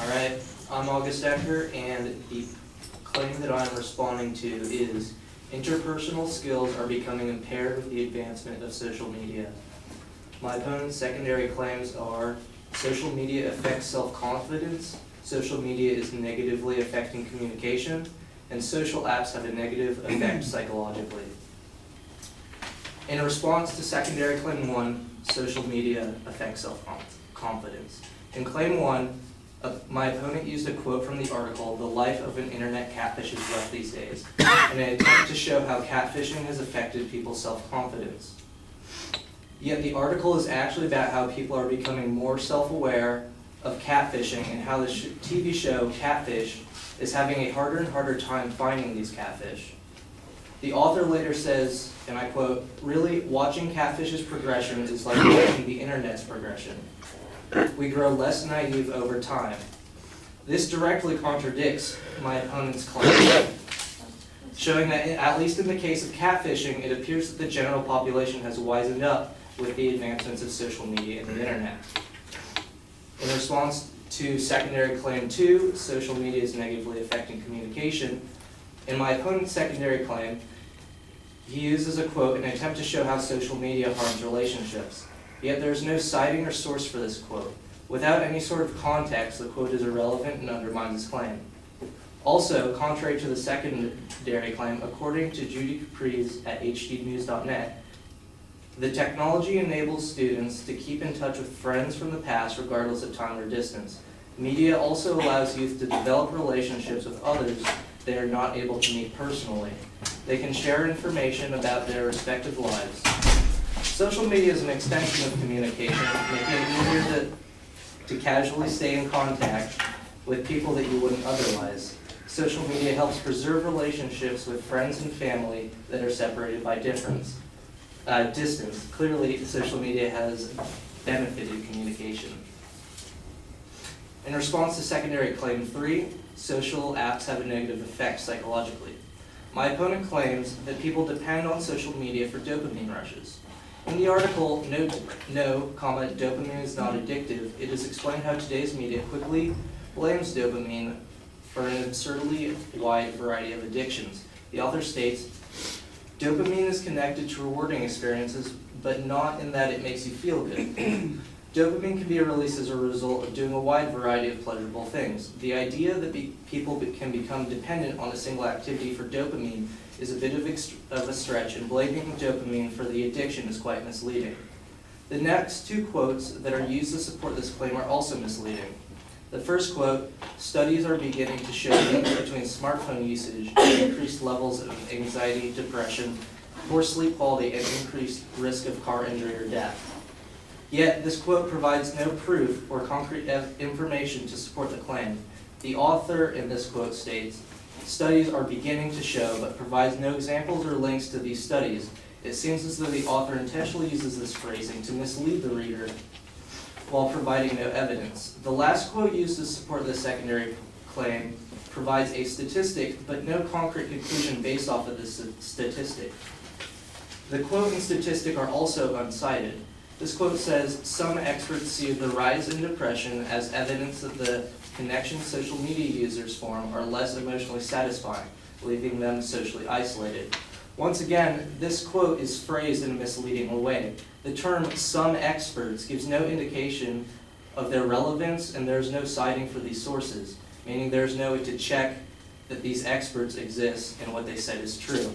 Alright, I'm August Ecker, and the claim that I'm responding to is interpersonal skills are becoming impaired with the advancement of social media. My opponent's secondary claims are social media affects self-confidence, social media is negatively affecting communication, and social apps have a negative effect psychologically. In response to secondary claim 1, social media affects self-confidence. In claim 1, my opponent used a quote from the article, "The Life of an Internet Catfish is Rough These Days," in an attempt to show how catfishing has affected people's self-confidence. Yet the article is actually about how people are becoming more self-aware of catfishing and how the TV show Catfish is having a harder and harder time finding these catfish. The author later says, and I quote, "Really, watching catfish's progression is like watching the internet's progression. We grow less naive over time." This directly contradicts my opponent's claim, showing that at least in the case of catfishing, it appears that the general population has wisened up with the advancements of social media and the internet. In response to secondary claim 2, social media is negatively affecting communication, in my opponent's secondary claim, he uses a quote in an attempt to show how social media harms relationships. Yet there is no citing or source for this quote. Without any sort of context, the quote is irrelevant and undermines his claim. Also, contrary to the secondary claim, according to Judy Capri's at hdnews.net, the technology enables students to keep in touch with friends from the past regardless of time or distance. Media also allows youth to develop relationships with others they are not able to meet personally. They can share information about their respective lives. Social media is an extension of communication, making it easier to casually stay in contact with people that you wouldn't otherwise. Social media helps preserve relationships with friends and family that are separated by distance. Clearly, social media has benefited communication. In response to secondary claim 3, social apps have a negative effect psychologically. My opponent claims that people depend on social media for dopamine rushes. In the article, dopamine is not addictive, it is explained how today's media quickly blames dopamine for an absurdly wide variety of addictions. The author states, "Dopamine is connected to rewarding experiences, but not in that it makes you feel good. Dopamine can be released as a result of doing a wide variety of pleasurable things. The idea that people can become dependent on a single activity for dopamine is a bit of a stretch, and blaming dopamine for the addiction is quite misleading." The next two quotes that are used to support this claim are also misleading. The first quote, "Studies are beginning to show links between smartphone usage and increased levels of anxiety, depression, poor sleep quality, and increased risk of car injury or death." Yet, this quote provides no proof or concrete information to support the claim. The author in this quote states, "Studies are beginning to show," but provides no examples or links to these studies. It seems as though the author intentionally uses this phrasing to mislead the reader while providing no evidence. The last quote used to support this secondary claim provides a statistic, but no concrete conclusion based off of this statistic. The quote and statistic are also uncited. This quote says, "Some experts see the rise in depression as evidence that the connections social media users form are less emotionally satisfying, leaving them socially isolated." Once again, this quote is phrased in a misleading way. The term "some experts" gives no indication of their relevance, and there is no citing for these sources, meaning there is no way to check that these experts exist and what they said is true.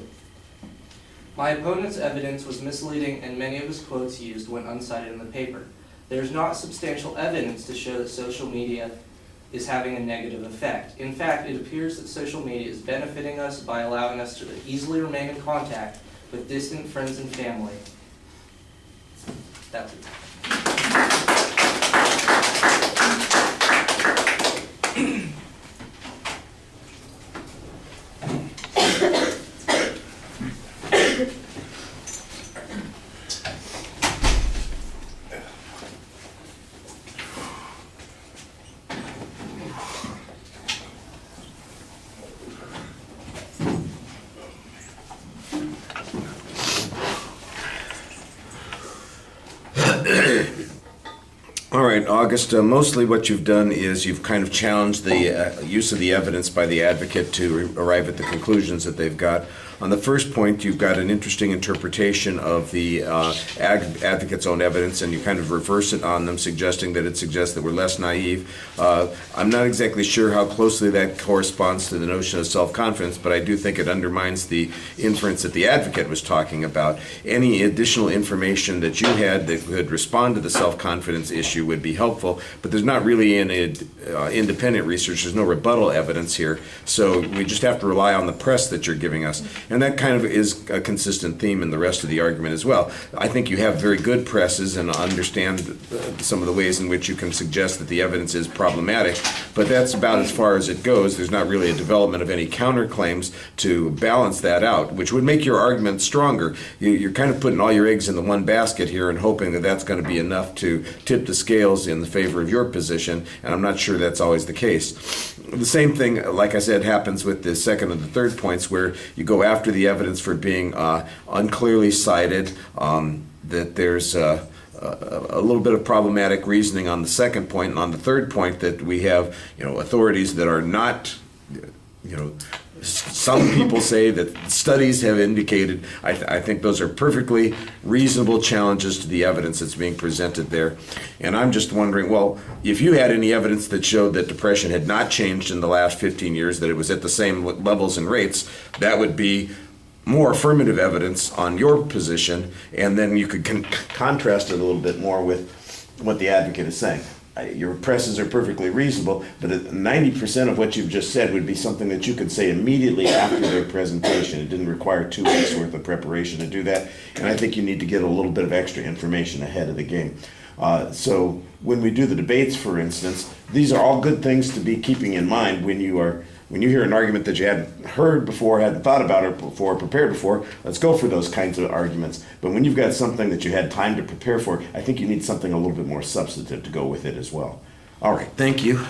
My opponent's evidence was misleading, and many of his quotes used went uncited in the paper. There is not substantial evidence to show that social media is having a negative effect. In fact, it appears that social media is benefiting us by allowing us to easily remain in contact with distant friends and family. That's it. right, August, mostly what you've done is you've kind of challenged the use of the evidence by the advocate to arrive at the conclusions that they've got. On the first point, you've got an interesting interpretation of the advocate's own evidence, and you kind of reverse it on them, suggesting that it suggests that we're less naive. I'm not exactly sure how closely that corresponds to the notion of self-confidence, but I do think it undermines the inference that the advocate was talking about. Any additional information that you had that could respond to the self-confidence issue would be helpful, but there's not really any independent research. There's no rebuttal evidence here, so we just have to rely on the press that you're giving us. And that kind of is a consistent theme in the rest of the argument as well. I think you have very good presses and understand some of the ways in which you can suggest that the evidence is problematic, but that's about as far as it goes. There's not really a development of any counterclaims to balance that out, which would make your argument stronger. You're kind of putting all your eggs in the one basket here and hoping that that's going to be enough to tip the scales in the favor of your position, and I'm not sure that's always the case. The same thing, like I said, happens with the second and the third points, where you go after the evidence for being unclearly cited, that there's a little bit of problematic reasoning on the second point, and on the third point that we have, authorities that are not, some people say that studies have indicated. I think those are perfectly reasonable challenges to the evidence that's being presented there. And I'm just wondering, well, if you had any evidence that showed that depression had not changed in the last 15 years, that it was at the same levels and rates, that would be more affirmative evidence on your position, and then you could contrast it a little bit more with what the advocate is saying. Your presses are perfectly reasonable, but 90% of what you've just said would be something that you could say immediately after their presentation. It didn't require 2 weeks worth of preparation to do that, and I think you need to get a little bit of extra information ahead of the game. So when we do the debates, for instance, these are all good things to be keeping in mind when you hear an argument that you hadn't heard before, hadn't thought about it before, prepared before. Let's go for those kinds of arguments. But when you've got something that you had time to prepare for, I think you need something a little bit more substantive to go with it as well. All right, thank you.